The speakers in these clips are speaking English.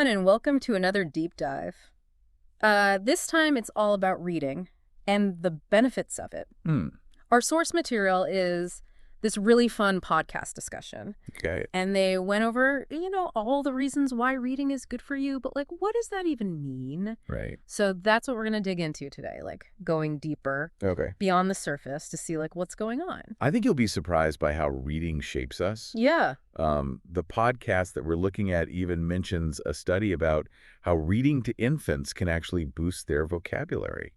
everyone, and welcome to another deep dive. This time it's all about reading and the benefits of it. Hmm. Our source material is this really fun podcast discussion, Okay. and they went over, all the reasons why reading is good for you, but what does that even mean? Right. So that's what we're going to dig into today, going deeper Okay. beyond the surface to see what's going on. I think you'll be surprised by how reading shapes us. Yeah. The podcast that we're looking at even mentions a study about how reading to infants can actually boost their vocabulary,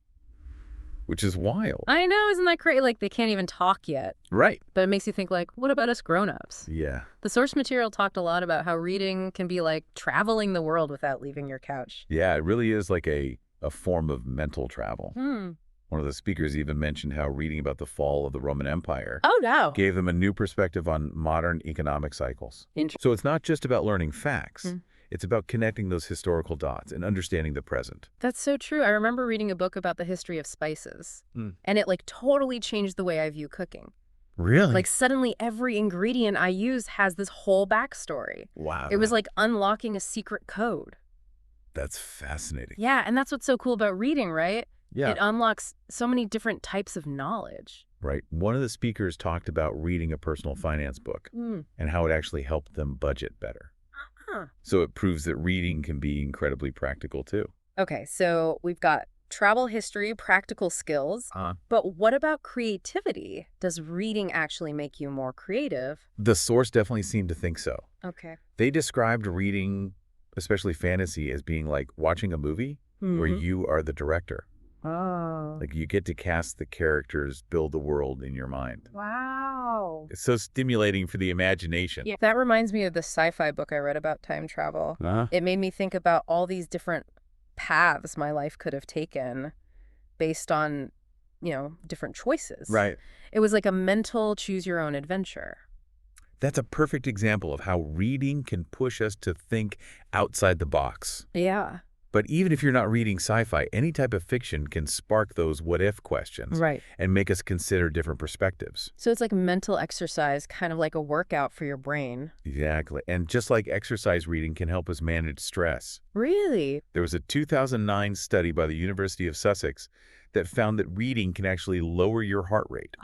which is wild. I know, isn't that crazy? They can't even talk yet. Right. But it makes you think, what about us grown-ups? Yeah. The source material talked a lot about how reading can be like traveling the world without leaving your couch. Yeah, it really is like a form of mental travel. Hmm. One of the speakers even mentioned how reading about the fall of the Roman Empire Oh, no. gave them a new perspective on modern economic cycles. Interesting. So it's not just about learning facts. Hmm. It's about connecting those historical dots and understanding the present. That's so true. I remember reading a book about the history of spices, and it totally changed the way I view cooking. Really? Suddenly every ingredient I use has this whole backstory. Wow. It was like unlocking a secret code. That's fascinating. Yeah, and that's what's so cool about reading, right? Yeah. It unlocks so many different types of knowledge. Right. One of the speakers talked about reading a personal finance book Hmm. and how it actually helped them budget better. Huh. So it proves that reading can be incredibly practical too. Okay, so we've got travel history, practical skills, but what about creativity? Does reading actually make you more creative? The source definitely seemed to think so. Okay. They described reading, especially fantasy, as being like watching a movie where you are the director. Oh. You get to cast the characters, build the world in your mind. Wow. It's so stimulating for the imagination. Yeah, that reminds me of the sci-fi book I read about time travel. It made me think about all these different paths my life could have taken based on, different choices. Right. It was like a mental choose your own adventure. That's a perfect example of how reading can push us to think outside the box. Yeah. But even if you're not reading sci-fi, any type of fiction can spark those what-if questions Right. and make us consider different perspectives. So it's like mental exercise, kind of like a workout for your brain. Exactly. And just like exercise, reading can help us manage stress. Really? There was a 2009 study by the University of Sussex that found that reading can actually lower your heart rate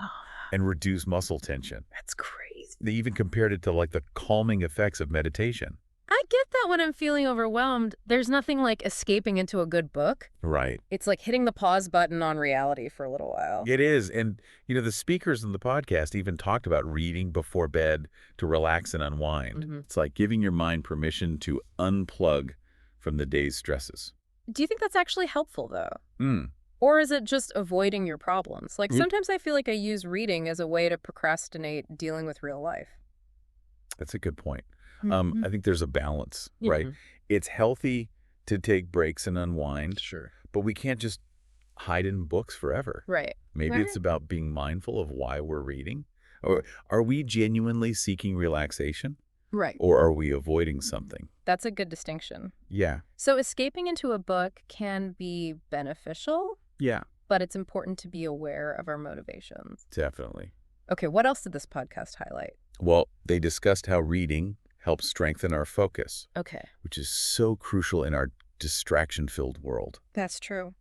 and reduce muscle tension. That's crazy. They even compared it to the calming effects of meditation. I get that when I'm feeling overwhelmed, there's nothing like escaping into a good book. Right. It's like hitting the pause button on reality for a little while. It is. And, the speakers in the podcast even talked about reading before bed to relax and unwind. It's like giving your mind permission to unplug from the day's stresses. Do you think that's actually helpful, though? Or is it just avoiding your problems? Sometimes I feel like I use reading as a way to procrastinate dealing with real life. That's a good point. I think there's a balance, right? It's healthy to take breaks and unwind. Sure. But we can't just hide in books forever. Right. Maybe it's about being mindful of why we're reading. Or are we genuinely seeking relaxation? Right. Or are we avoiding something? That's a good distinction. Yeah. So escaping into a book can be beneficial, Yeah. but it's important to be aware of our motivations. Definitely. Okay, what else did this podcast highlight? Well, they discussed how reading helps strengthen our focus, Okay. which is so crucial in our distraction-filled world. That's true.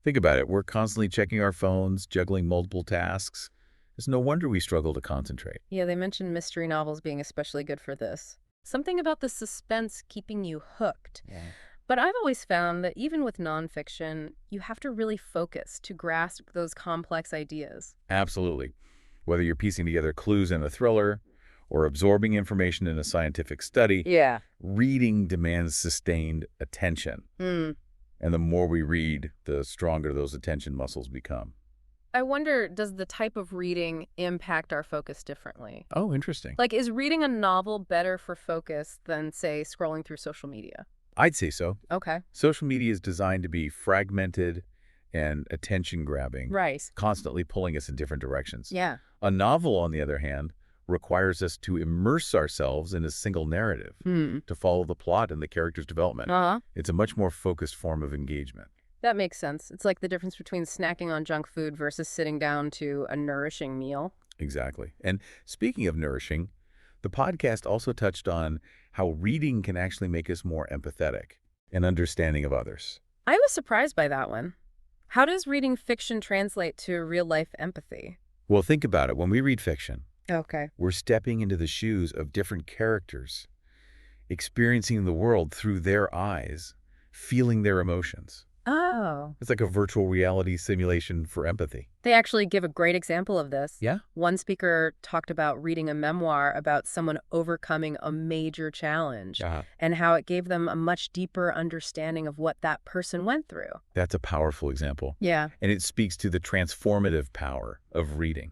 Think about it. We're constantly checking our phones, juggling multiple tasks. It's no wonder we struggle to concentrate. Yeah, they mentioned mystery novels being especially good for this. Something about the suspense keeping you hooked. Yeah. But I've always found that even with nonfiction, you have to really focus to grasp those complex ideas. Absolutely. Whether you're piecing together clues in a thriller or absorbing information in a scientific study, Yeah. reading demands sustained attention. And the more we read, the stronger those attention muscles become. I wonder, does the type of reading impact our focus differently? Oh, interesting. Is reading a novel better for focus than, say, scrolling through social media? I'd say so. Okay. Social media is designed to be fragmented and attention-grabbing, Right. constantly pulling us in different directions. Yeah. A novel, on the other hand, requires us to immerse ourselves in a single narrative, to follow the plot and the character's development. It's a much more focused form of engagement. That makes sense. It's like the difference between snacking on junk food versus sitting down to a nourishing meal. Exactly. And speaking of nourishing, the podcast also touched on how reading can actually make us more empathetic. and understanding of others. I was surprised by that one. How does reading fiction translate to real-life empathy? Well, think about it. When we read fiction, Okay. we're stepping into the shoes of different characters, experiencing the world through their eyes, feeling their emotions. Oh. It's like a virtual reality simulation for empathy. They actually give a great example of this. Yeah? One speaker talked about reading a memoir about someone overcoming a major challenge and how it gave them a much deeper understanding of what that person went through. That's a powerful example. Yeah. And it speaks to the transformative power of reading.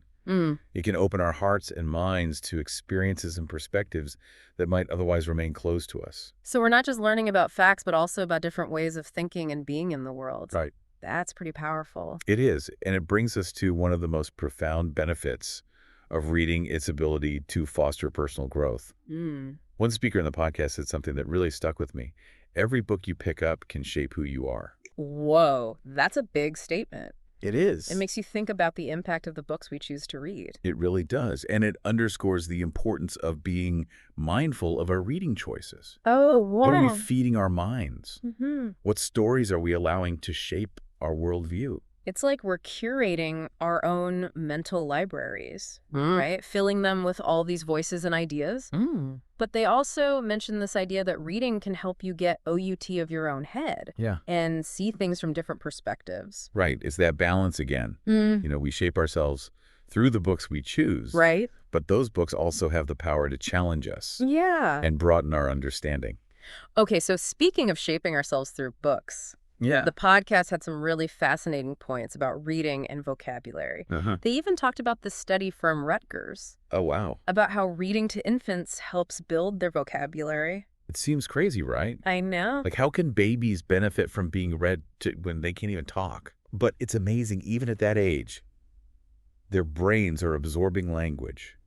It can open our hearts and minds to experiences and perspectives that might otherwise remain closed to us. So we're not just learning about facts, but also about different ways of thinking and being in the world. Right. That's pretty powerful. It is. And it brings us to one of the most profound benefits of reading, its ability to foster personal growth. One speaker in the podcast said something that really stuck with me. Every book you pick up can shape who you are. Whoa, that's a big statement. It is. It makes you think about the impact of the books we choose to read. It really does. And it underscores the importance of being mindful of our reading choices. Oh, wow. What are we feeding our minds? What stories are we allowing to shape our worldview? It's like we're curating our own mental libraries, right? Filling them with all these voices and ideas. But they also mention this idea that reading can help you get OUT of your own head and see things from different perspectives. Right. It's that balance again. You know, we shape ourselves through the books we choose. Right. But those books also have the power to challenge us. Yeah. And broaden our understanding. Okay, so speaking of shaping ourselves through books, the podcast had some really fascinating points about reading and vocabulary. They even talked about this study from Rutgers. Oh, wow. About how reading to infants helps build their vocabulary. It seems crazy, right? I know. Like, how can babies benefit from being read to when they can't even talk? But it's amazing, even at that age, their brains are absorbing language.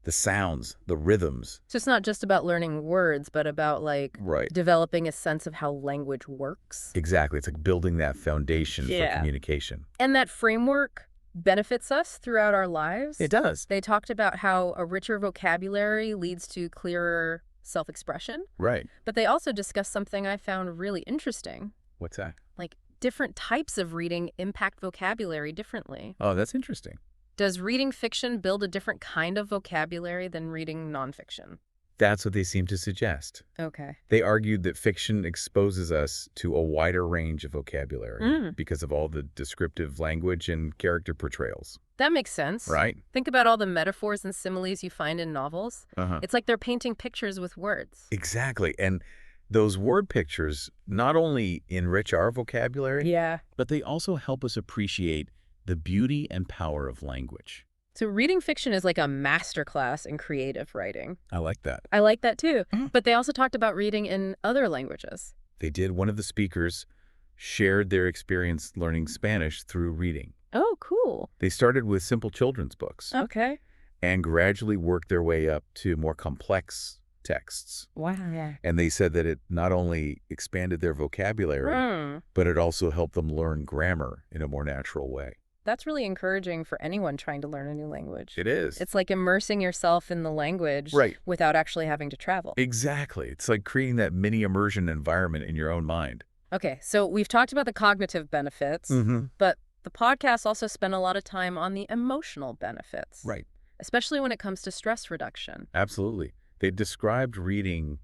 The sounds, the rhythms. So it's not just about learning words, but about, like, developing a sense of how language works. Exactly. It's like building that foundation for communication. And that framework benefits us throughout our lives. It does. They talked about how a richer vocabulary leads to clearer self-expression. Right. But they also discussed something I found really interesting. What's that? Like, different types of reading impact vocabulary differently. Oh, that's interesting. Does reading fiction build a different kind of vocabulary than reading nonfiction? That's what they seem to suggest. Okay. They argued that fiction exposes us to a wider range of vocabulary because of all the descriptive language and character portrayals. That makes sense. Right. Think about all the metaphors and similes you find in novels. It's like they're painting pictures with words. Exactly. And those word pictures not only enrich our vocabulary, but they also help us appreciate the beauty and power of language. So reading fiction is like a masterclass in creative writing. I like that. I like that too. But they also talked about reading in other languages. They did. One of the speakers shared their experience learning Spanish through reading. Oh, cool. They started with simple children's books. Okay. And gradually worked their way up to more complex texts. Wow. And they said that it not only expanded their vocabulary, but it also helped them learn grammar in a more natural way. That's really encouraging for anyone trying to learn a new language. It is. It's like immersing yourself in the language without actually having to travel. Exactly. It's like creating that mini immersion environment in your own mind. Okay, so we've talked about the cognitive benefits, but the podcast also spent a lot of time on the emotional benefits. Right. Especially when it comes to stress reduction. Absolutely. They described reading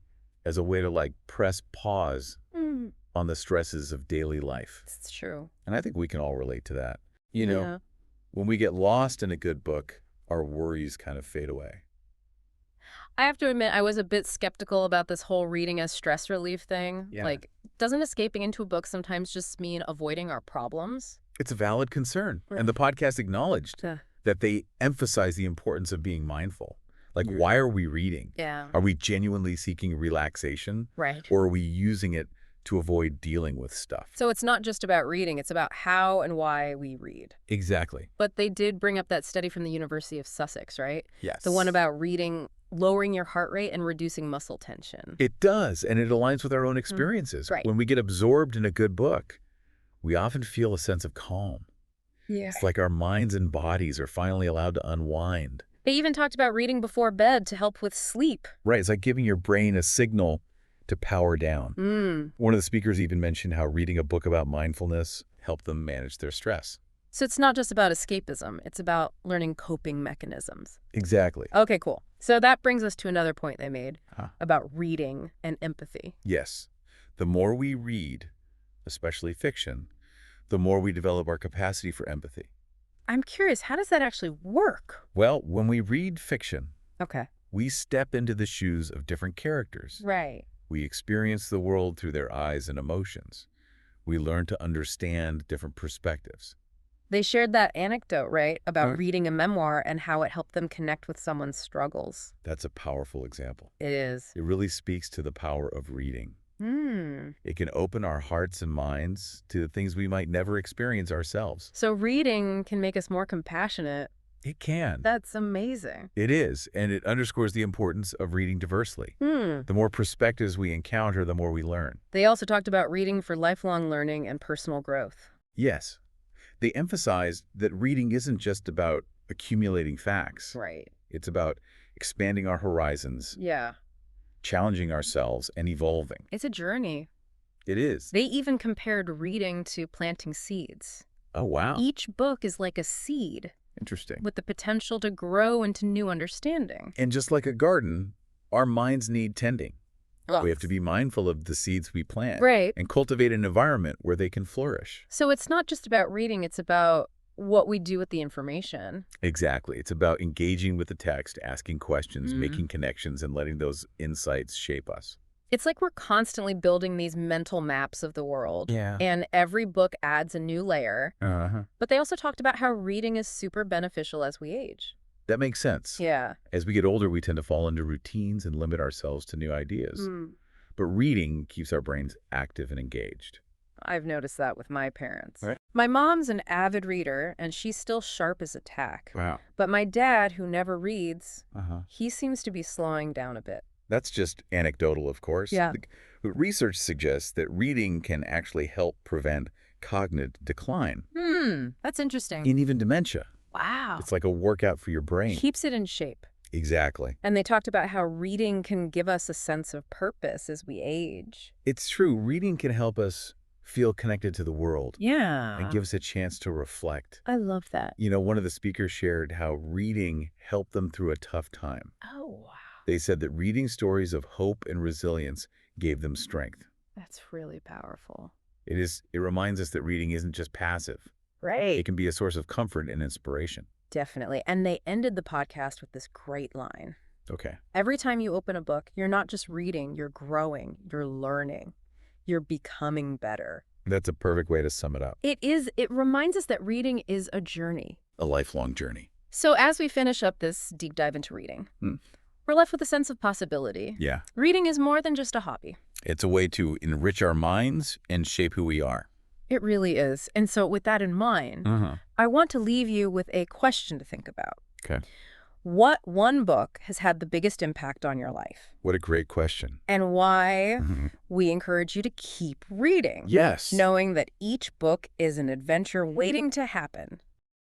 as a way to, like, press pause on the stresses of daily life. It's true. And I think we can all relate to that. You know, when we get lost in a good book, our worries kind of fade away. I have to admit, I was a bit skeptical about this whole reading as stress relief thing. Like, doesn't escaping into a book sometimes just mean avoiding our problems? It's a valid concern. And the podcast acknowledged that they emphasize the importance of being mindful. Like, why are we reading? Are we genuinely seeking relaxation? Right. Or are we using it to avoid dealing with stuff? So it's not just about reading, it's about how and why we read. Exactly. But they did bring up that study from the University of Sussex, right? Yes. The one about reading, lowering your heart rate and reducing muscle tension. It does, and it aligns with our own experiences. Right. When we get absorbed in a good book, we often feel a sense of calm. It's like our minds and bodies are finally allowed to unwind. They even talked about reading before bed to help with sleep. Right. It's like giving your brain a signal to power down. One of the speakers even mentioned how reading a book about mindfulness helped them manage their stress. So it's not just about escapism. It's about learning coping mechanisms. Exactly. Okay, cool. So that brings us to another point they made about reading and empathy. Yes. The more we read, especially fiction, the more we develop our capacity for empathy. I'm curious, how does that actually work? Well, when we read fiction, Okay. we step into the shoes of different characters. Right. We experience the world through their eyes and emotions. We learn to understand different perspectives. They shared that anecdote, right, about reading a memoir and how it helped them connect with someone's struggles. That's a powerful example. It is. It really speaks to the power of reading. It can open our hearts and minds to things we might never experience ourselves. So reading can make us more compassionate. It can. That's amazing. It is, and it underscores the importance of reading diversely. The more perspectives we encounter, the more we learn. They also talked about reading for lifelong learning and personal growth. Yes. They emphasized that reading isn't just about accumulating facts. Right. It's about expanding our horizons, Yeah. challenging ourselves, and evolving. It's a journey. It is. They even compared reading to planting seeds. Oh, wow. Each book is like a seed Interesting. with the potential to grow into new understanding. And just like a garden, our minds need tending. Ugh. We have to be mindful of the seeds we plant. Right. And cultivate an environment where they can flourish. So it's not just about reading, it's about what we do with the information. Exactly. It's about engaging with the text, asking questions, making connections, and letting those insights shape us. It's like we're constantly building these mental maps of the world. Yeah. And every book adds a new layer. But they also talked about how reading is super beneficial as we age. That makes sense. Yeah. As we get older, we tend to fall into routines and limit ourselves to new ideas. But reading keeps our brains active and engaged. I've noticed that with my parents. Right. My mom's an avid reader, and she's still sharp as a tack. Wow. But my dad, who never reads, he seems to be slowing down a bit. That's just anecdotal, of course. Yeah. But research suggests that reading can actually help prevent cognitive decline That's interesting. and even dementia. Wow. It's like a workout for your brain. Keeps it in shape. Exactly. And they talked about how reading can give us a sense of purpose as we age. It's true. Reading can help us feel connected to the world Yeah. and give us a chance to reflect. I love that. You know, one of the speakers shared how reading helped them through a tough time. Oh, wow. They said that reading stories of hope and resilience gave them strength. That's really powerful. It reminds us that reading isn't just passive. Right. It can be a source of comfort and inspiration. Definitely. And they ended the podcast with this great line. Okay. Every time you open a book, you're not just reading, you're growing, you're learning, you're becoming better. That's a perfect way to sum it up. It is. It reminds us that reading is a journey. A lifelong journey. So as we finish up this deep dive into reading, we're left with a sense of possibility. Yeah. Reading is more than just a hobby. It's a way to enrich our minds and shape who we are. It really is. And so with that in mind, I want to leave you with a question to think about. Okay. What one book has had the biggest impact on your life? What a great question. And why we encourage you to keep reading. Yes. Knowing that each book is an adventure waiting to happen.